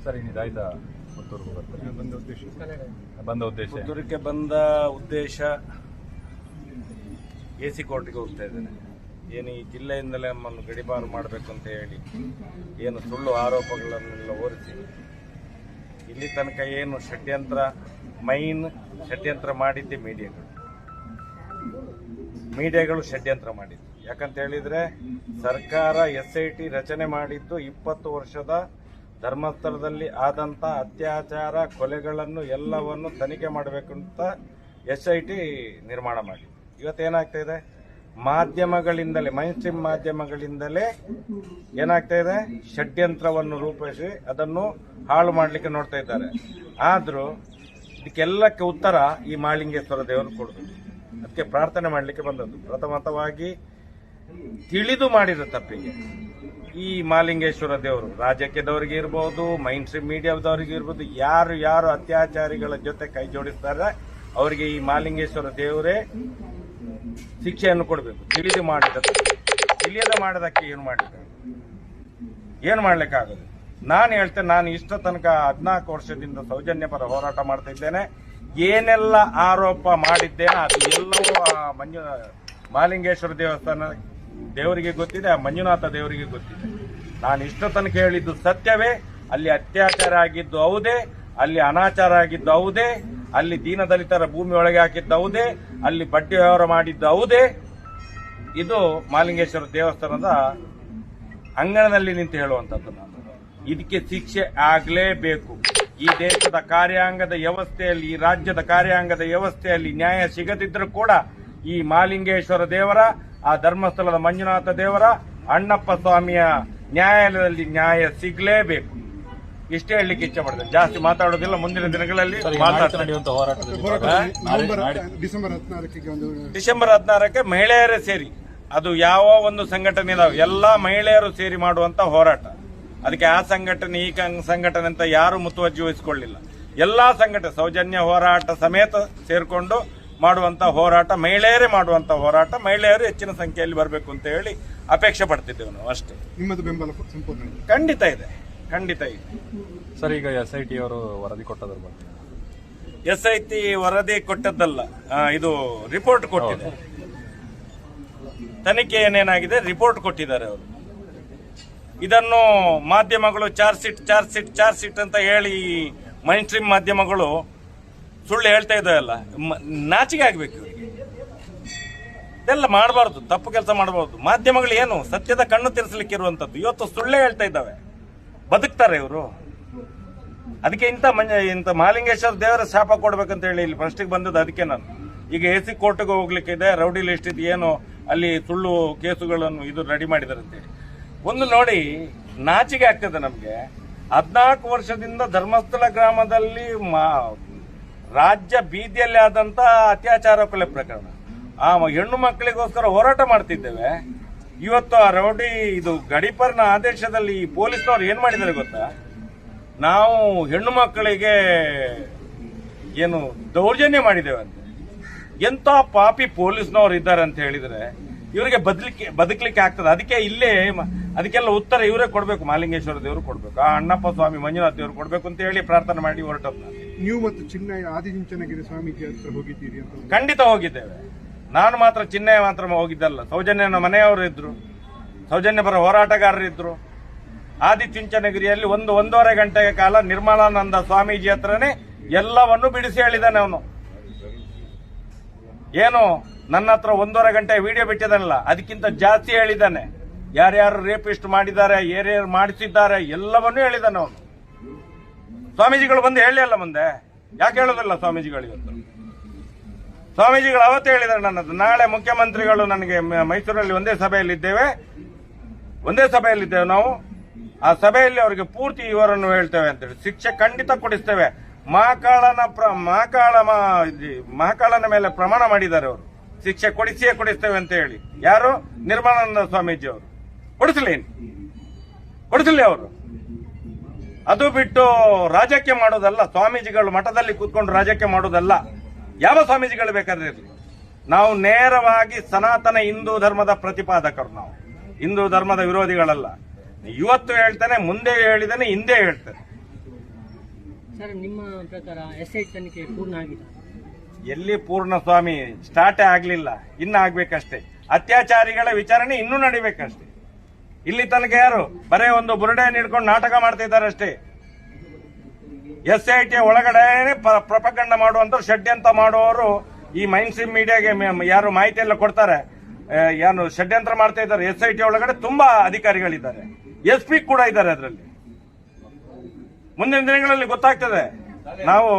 Sir ಇದಾಯ್ತಾ ಪುತ್ತೂರಿಗೆ ಬರ್ತಾರೆ ಬಂದ ಉದ್ದೇಶ ಪುತ್ತೂರಿಗೆ ಬಂದ ಉದ್ದೇಶ AC ಕೋರ್ಟ್ಗೆ ಹೋಗ್ತಾ ಇದ್ದೇನೆ. ಏನು ಈ ಜಿಲ್ಲೆಯಿಂದಲೇ ನಮ್ಮನ್ನು ಗಡಿಪಾರು ಮಾಡಬೇಕು ಅಂತ ಹೇಳಿ ಏನು ಸುಳ್ಳು ಆರೋಪಗಳನ್ನೆಲ್ಲ ಹೊರಿಸಿ ಇಲ್ಲಿ ತನಕ ಏನು ಷಡ್ಯಂತ್ರ ಮಾಡಿದ್ದೆ ಮೀಡಿಯಾಗಳು ಷಡ್ಯಂತ್ರ ಮಾಡಿದ್ದು. ಯಾಕಂತ ಹೇಳಿದ್ರೆ ಸರ್ಕಾರ SIT ರಚನೆ ಮಾಡಿದ್ದು 20 ವರ್ಷದ ಧರ್ಮಸ್ಥಳದಲ್ಲಿ ಆದಂತ ಅತ್ಯಾಚಾರ ಕೊಲೆಗಳನ್ನು ಎಲ್ಲವನ್ನು ತನಿಖೆ ಮಾಡಬೇಕಂತ SIT ನಿರ್ಮಾಣ ಮಾಡಿ. ಇವತ್ತೇನಾಗ್ತಾ ಇದೆ, ಮಾಧ್ಯಮಗಳಿಂದಲೇ ಮೈನ್ಸ್ಟ್ರೀಮ್ ಮಾಧ್ಯಮಗಳಿಂದಲೇ ಏನಾಗ್ತಾ ಇದೆ, ಷಡ್ಯಂತ್ರವನ್ನು ರೂಪಿಸಿ ಅದನ್ನು ಹಾಳು ಮಾಡಲಿಕ್ಕೆ ನೋಡ್ತಾ ಇದ್ದಾರೆ. ಆದರೂ ಇದಕ್ಕೆಲ್ಲಕ್ಕೆ ಉತ್ತರ ಈ ಮಹಾಲಿಂಗೇಶ್ವರ ದೇವರು ಕೊಡಬೇಕು. ಅದಕ್ಕೆ ಪ್ರಾರ್ಥನೆ ಮಾಡಲಿಕ್ಕೆ ಬಂದದ್ದು. ಪ್ರಥಮತವಾಗಿ ತಿಳಿದು ಮಾಡಿದ ತಪ್ಪಿಗೆ ಈ ಮಹಾಲಿಂಗೇಶ್ವರ ದೇವರು ರಾಜಕೀಯದವರಿಗೆ ಇರ್ಬೋದು, ಮೈನ್ಸ್ಟ್ರೀಮ್ ಮೀಡಿಯಾದವರಿಗೆ ಇರ್ಬೋದು, ಯಾರು ಅತ್ಯಾಚಾರಿಗಳ ಜೊತೆ ಕೈ ಜೋಡಿಸ್ತಾರೆ ಅವರಿಗೆ ಈ ಮಹಾಲಿಂಗೇಶ್ವರ ದೇವರೇ ಶಿಕ್ಷೆಯನ್ನು ಕೊಡಬೇಕು. ತಿಳಿದು ತಿಳಿಯದ ಮಾಡೋದಕ್ಕೆ ಏನು ಮಾಡ್ಲಿಕ್ಕಾಗದು? ನಾನು ಹೇಳ್ತೇನೆ, ನಾನು ಇಷ್ಟ ತನಕ 14 ವರ್ಷದಿಂದ ಸೌಜನ್ಯ ಪರ ಹೋರಾಟ ಮಾಡ್ತಾ ಇದ್ದೇನೆ. ಏನೆಲ್ಲ ಆರೋಪ ಮಾಡಿದ್ದೇನೆ ಅದು ಎಲ್ಲವೂ ಮಹಾಲಿಂಗೇಶ್ವರ ದೇವರಿಗೆ ಗೊತ್ತಿದೆ, ಆ ಮಂಜುನಾಥ ದೇವರಿಗೆ ಗೊತ್ತಿದೆ. ನಾನು ಇಷ್ಟ ತನಕ ಹೇಳಿದ್ದು ಸತ್ಯವೇ. ಅಲ್ಲಿ ಅತ್ಯಾಚಾರ ಆಗಿದ್ದು ಹೌದೇ, ಅಲ್ಲಿ ಅನಾಚಾರ ಆಗಿದ್ದು ಹೌದೇ, ಅಲ್ಲಿ ದೀನದಲಿತರ ಭೂಮಿ ಒಳಗೆ ಹಾಕಿದ್ದು ಹೌದೇ, ಅಲ್ಲಿ ಬಡ್ಡಿ ವ್ಯವಹಾರ ಮಾಡಿದ್ದು ಹೌದೇ. ಇದು ಮಹಾಲಿಂಗೇಶ್ವರ ದೇವಸ್ಥಾನದ ಅಂಗಣದಲ್ಲಿ ನಿಂತು ಹೇಳುವಂಥದ್ದು. ನಾನು ಇದಕ್ಕೆ ಶಿಕ್ಷೆ ಆಗಲೇಬೇಕು. ಈ ದೇಶದ ಕಾರ್ಯಾಂಗದ ವ್ಯವಸ್ಥೆಯಲ್ಲಿ, ಈ ರಾಜ್ಯದ ಕಾರ್ಯಾಂಗದ ವ್ಯವಸ್ಥೆಯಲ್ಲಿ ನ್ಯಾಯ ಸಿಗದಿದ್ದರೂ ಕೂಡ ಈ ಮಹಾಲಿಂಗೇಶ್ವರ ದೇವರ, ಆ ಧರ್ಮಸ್ಥಳದ ಮಂಜುನಾಥ ದೇವರ, ಅಣ್ಣಪ್ಪ ಸ್ವಾಮಿಯ ನ್ಯಾಯಾಲಯದಲ್ಲಿ ನ್ಯಾಯ ಸಿಗಲೇಬೇಕು. ಇಷ್ಟೇ ಹೇಳಲಿಕ್ಕೆ ಇಚ್ಛೆ ಪಡ್ತೇನೆ. ಜಾಸ್ತಿ ಮಾತಾಡೋದಿಲ್ಲ. ಮುಂದಿನ ದಿನಗಳಲ್ಲಿ ಡಿಸೆಂಬರ್ 16ಕ್ಕೆ ಮಹಿಳೆಯರೇ ಸೇರಿ, ಅದು ಯಾವ ಒಂದು ಸಂಘಟನೆ ಇದಾವೆ ಎಲ್ಲ ಮಹಿಳೆಯರು ಸೇರಿ ಮಾಡುವಂತ ಹೋರಾಟ. ಅದಕ್ಕೆ ಆ ಸಂಘಟನೆ ಈ ಸಂಘಟನೆ ಅಂತ ಯಾರು ಮುತುವರ್ಜಿ ವಹಿಸಿಕೊಳ್ಳಿಲ್ಲ. ಎಲ್ಲಾ ಸಂಘಟನೆ ಸೌಜನ್ಯ ಹೋರಾಟ ಸಮೇತ ಸೇರ್ಕೊಂಡು ಮಾಡುವಂತ ಹೋರಾಟ, ಮಹಿಳೆಯರೇ ಮಾಡುವಂತ ಹೋರಾಟ, ಮಹಿಳೆಯರು ಹೆಚ್ಚಿನ ಸಂಖ್ಯೆಯಲ್ಲಿ ಬರಬೇಕು ಅಂತ ಹೇಳಿ ಅಪೇಕ್ಷೆ ಪಡ್ತಿದ್ದೇವೆ ನಾವು. ಅಷ್ಟೇ. ನಿಮ್ಮದು ಬೆಂಬಲ ಸಂಪೂರ್ಣ ಖಂಡಿತ ಇದೆ. ಸರ್, ಈಗ SIT ಅವರು ವರದಿ ಕೊಟ್ಟದ್ರ ಬಗ್ಗೆ SIT ವರದಿ ಕೊಟ್ಟದ್ದಲ್ಲ, ಇದು ರಿಪೋರ್ಟ್ ಕೊಟ್ಟಿದೆ. ತನಿಖೆ ಏನೇನಾಗಿದೆ ರಿಪೋರ್ಟ್ ಕೊಟ್ಟಿದ್ದಾರೆ ಅವರು. ಇದನ್ನು ಮಾಧ್ಯಮಗಳು ಚಾರ್ಜ್ ಶೀಟ್ ಅಂತ ಹೇಳಿ ಮೈನ್ ಸ್ಟ್ರೀಮ್ ಮಾಧ್ಯಮಗಳು ಸುಳ್ಳು ಹೇಳ್ತಾ ಇದ್ದಾವಲ್ಲ, ನಾಚಿಕೆ ಆಗ್ಬೇಕು ಇವರಿಗೆ. ಇದೆಲ್ಲ ಮಾಡಬಾರ್ದು, ತಪ್ಪು ಕೆಲಸ ಮಾಡಬಾರ್ದು. ಮಾಧ್ಯಮಗಳು ಏನು ಸತ್ಯದ ಕಣ್ಣು ತಿರ್ಸಲಿಕ್ಕೆ ಇರುವಂತದ್ದು. ಇವತ್ತು ಸುಳ್ಳೇ ಹೇಳ್ತಾ ಇದ್ದಾವೆ, ಬದುಕ್ತಾರೆ ಇವರು. ಅದಕ್ಕೆ ಇಂಥ ಮಹಾಲಿಂಗೇಶ್ವರ ದೇವರ ಶಾಪ ಕೊಡ್ಬೇಕಂತ ಹೇಳಿ ಇಲ್ಲಿ ಫಸ್ಟಿಗೆ ಬಂದದ್ದು. ಅದಕ್ಕೆ ನಾನು ಈಗ AC ಕೋರ್ಟ್ಗೆ ಹೋಗ್ಲಿಕ್ಕೆ ಇದೆ, ರೌಡಿ ಲಿಸ್ಟ್ ಇದು ಏನು ಅಲ್ಲಿ ಸುಳ್ಳು ಕೇಸುಗಳನ್ನು ಇದು ರೆಡಿ ಮಾಡಿದ್ದಾರೆ ಅಂತೇಳಿ ಒಂದು ನೋಡಿ ನಾಚಿಕೆ ಆಗ್ತದೆ ನಮಗೆ. 14 ವರ್ಷದಿಂದ ಧರ್ಮಸ್ಥಳ ಗ್ರಾಮದಲ್ಲಿ ರಾಜ್ಯ ಬೀದಿಯಲ್ಲಿ ಆದಂತ ಅತ್ಯಾಚಾರ ಕೊಲೆ ಪ್ರಕರಣ, ಆ ಹೆಣ್ಣು ಮಕ್ಕಳಿಗೋಸ್ಕರ ಹೋರಾಟ ಮಾಡ್ತಿದ್ದೇವೆ. ಇವತ್ತು ಆ ರೌಡಿ ಇದು ಗಡಿಪಾರಿನ ಆದೇಶದಲ್ಲಿ ಪೊಲೀಸ್ನವ್ರು ಏನ್ ಮಾಡಿದ್ದಾರೆ ಗೊತ್ತಾ? ನಾವು ಹೆಣ್ಣು ಮಕ್ಕಳಿಗೆ ಏನು ದೌರ್ಜನ್ಯ ಮಾಡಿದ್ದೇವೆ ಅಂತ. ಎಂತ ಪಾಪಿ ಪೊಲೀಸ್ನವ್ರು ಇದ್ದಾರೆ ಅಂತ ಹೇಳಿದ್ರೆ ಇವರಿಗೆ ಬದುಕಲಿಕ್ಕೆ ಆಗ್ತದೆ. ಅದಕ್ಕೆ ಇಲ್ಲೇ ಅದಕ್ಕೆಲ್ಲ ಉತ್ತರ ಇವರೇ ಕೊಡ್ಬೇಕು, ಮಹಾಲಿಂಗೇಶ್ವರ ದೇವರು ಕೊಡ್ಬೇಕು, ಆ ಅಣ್ಣಪ್ಪ ಸ್ವಾಮಿ ಮಂಜುನಾಥ ದೇವರು ಕೊಡ್ಬೇಕು ಅಂತ ಹೇಳಿ ಪ್ರಾರ್ಥನೆ ಮಾಡಿ ಹೊರಟದ್ದು. ನೀವು ಮತ್ತು ಚಿನ್ನಯ್ಯ ಆದಿಚುಂಚನಗಿರಿ ಸ್ವಾಮೀಜಿ ಹತ್ರ ಹೋಗಿದ್ದೀರಿ ಅಂತ? ಖಂಡಿತ ಹೋಗಿದ್ದೇವೆ. ನಾನು ಮಾತ್ರ ಚಿನ್ನಯ್ಯ ಮಾತ್ರ ಹೋಗಿದ್ದಲ್ಲ, ಸೌಜನ್ಯನ ಮನೆಯವರು ಇದ್ರು, ಸೌಜನ್ಯ ಪರ ಹೋರಾಟಗಾರರಿದ್ರು. ಆದಿಚುಂಚನಗಿರಿಯಲ್ಲಿ 1.5 ಗಂಟೆಯ ಕಾಲ ನಿರ್ಮಲಾನಂದ ಸ್ವಾಮೀಜಿ ಹತ್ರನೇ ಎಲ್ಲವನ್ನು ಬಿಡಿಸಿ ಹೇಳಿದ್ದಾನೆ ಅವನು. ಏನು ನನ್ನ ಹತ್ರ 1.5 ಗಂಟೆ ವಿಡಿಯೋ ಬಿಟ್ಟಿದ್ದಾನಲ್ಲ, ಅದಕ್ಕಿಂತ ಜಾಸ್ತಿ ಹೇಳಿದ್ದಾನೆ. ಯಾರ್ಯಾರು ರೇಪಿಸ್ಟ್ ಮಾಡಿದ್ದಾರೆ, ಯಾರ್ಯಾರು ಮಾಡಿಸಿದ್ದಾರೆ ಎಲ್ಲವನ್ನೂ ಹೇಳಿದ್ದಾನೆ ಅವನು. ಸ್ವಾಮೀಜಿಗಳು ಬಂದು ಹೇಳಲಿಲ್ಲ ಮುಂದೆ, ಯಾಕೆ ಹೇಳೋದಿಲ್ಲ ಸ್ವಾಮೀಜಿಗಳು? ಇವತ್ತು ಸ್ವಾಮೀಜಿಗಳು ಅವತ್ತೇ ಹೇಳಿದ್ದಾರೆ ನನ್ನದು. ನಾಳೆ ಮುಖ್ಯಮಂತ್ರಿಗಳು ನನಗೆ ಮೈಸೂರಲ್ಲಿ ಒಂದೇ ಸಭೆಯಲ್ಲಿದ್ದೇವೆ ನಾವು. ಆ ಸಭೆಯಲ್ಲಿ ಅವರಿಗೆ ಪೂರ್ತಿ ವಿವರನ್ನು ಹೇಳ್ತೇವೆ ಅಂತೇಳಿ ಶಿಕ್ಷೆ ಖಂಡಿತ ಕೊಡಿಸ್ತೇವೆ. ಮಹಾಕಾಳನ ಮೇಲೆ ಪ್ರಮಾಣ ಮಾಡಿದ್ದಾರೆ ಅವರು, ಶಿಕ್ಷೆ ಕೊಡಿಸ್ತೇವೆ ಅಂತ ಹೇಳಿ. ಯಾರು? ನಿರ್ಮಲಾನಂದ ಸ್ವಾಮೀಜಿ ಅವರು. ಕೊಡಿಸಲಿ ಅವರು. ಅದು ಬಿಟ್ಟು ರಾಜಕೀಯ ಮಾಡೋದಲ್ಲ. ಸ್ವಾಮೀಜಿಗಳು ಮಠದಲ್ಲಿ ಕೂತ್ಕೊಂಡು ರಾಜಕೀಯ ಮಾಡೋದಲ್ಲ. ಯಾವ ಸ್ವಾಮೀಜಿಗಳು ಬೇಕಾದ್ರೆ ಇರಲಿ, ನಾವು ನೇರವಾಗಿ ಸನಾತನ ಹಿಂದೂ ಧರ್ಮದ ಪ್ರತಿಪಾದಕರು. ನಾವು ಹಿಂದೂ ಧರ್ಮದ ವಿರೋಧಿಗಳಲ್ಲ. ಇವತ್ತು ಹೇಳ್ತಾನೆ, ಮುಂದೆ ಹೇಳಿದಾನೆ, ಹಿಂದೆ ಹೇಳ್ತಾನೆ. ಸರ್, ನಿಮ್ಮ ಪ್ರಕಾರ SIT ತನಿಖೆ ಪೂರ್ಣ ಆಗಿದೆ? ಎಲ್ಲಿ ಪೂರ್ಣ ಸ್ವಾಮಿ, ಸ್ಟಾರ್ಟೇ ಆಗ್ಲಿಲ್ಲ, ಇನ್ನ ಆಗ್ಬೇಕಷ್ಟೇ. ಅತ್ಯಾಚಾರಿಗಳ ವಿಚಾರಣೆ ಇನ್ನೂ ನಡಿಬೇಕಷ್ಟೇ. ಇಲ್ಲಿ ತನಕ ಯಾರು ಬರೇ ಒಂದು ಬುರುಡೆ ನೀಡ್ಕೊಂಡು ನಾಟಕ ಮಾಡ್ತಾ ಇದ್ದಾರೆ ಅಷ್ಟೇ. SIT ಒಳಗಡೆ ಪ್ರಪಗಂಡ ಮಾಡುವಂತ ಷಡ್ಯಂತ್ರ ಮಾಡುವವರು ಈ ಮೈನ್ ಸ್ಟ್ರೀಮ್ ಮೀಡಿಯಾಗೆ ಯಾರು ಮಾಹಿತಿ ಎಲ್ಲ ಕೊಡ್ತಾರೆ, ಯಾರು ಷಡ್ಯಂತ್ರ ಮಾಡ್ತಾ ಇದ್ದಾರೆ. SIT ಒಳಗಡೆ ತುಂಬಾ ಅಧಿಕಾರಿಗಳಿದ್ದಾರೆ, SP ಕೂಡ ಇದ್ದಾರೆ ಅದರಲ್ಲಿ. ಮುಂದಿನ ದಿನಗಳಲ್ಲಿ ಗೊತ್ತಾಗ್ತದೆ. ನಾವು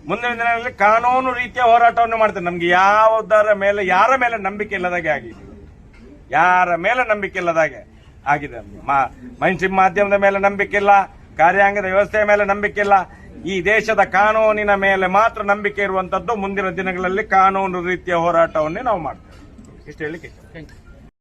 ಮುಂದಿನ ದಿನಗಳಲ್ಲಿ ಕಾನೂನು ರೀತಿಯ ಹೋರಾಟವನ್ನು ಮಾಡ್ತೇವೆ. ನಮ್ಗೆ ಯಾರ ಮೇಲೆ ನಂಬಿಕೆ ಇಲ್ಲದಾಗೆ ಆಗಿದೆ, ಯಾರ ಮೇಲೆ ನಂಬಿಕೆ ಇಲ್ಲದಾಗೆ ಆಗಿದೆ. ಮೈನ್ ಸ್ಟ್ರೀಮ್ ಮಾಧ್ಯಮದ ಮೇಲೆ ನಂಬಿಕೆ ಇಲ್ಲ, ಕಾರ್ಯಾಂಗದ ವ್ಯವಸ್ಥೆಯ ಮೇಲೆ ನಂಬಿಕೆ ಇಲ್ಲ. ಈ ದೇಶದ ಕಾನೂನಿನ ಮೇಲೆ ಮಾತ್ರ ನಂಬಿಕೆ ಇರುವಂತದ್ದು. ಮುಂದಿನ ದಿನಗಳಲ್ಲಿ ಕಾನೂನು ರೀತಿಯ ಹೋರಾಟವನ್ನೇ ನಾವು ಮಾಡ್ತೇವೆ. ಇಷ್ಟು ಹೇಳಿಕೆ.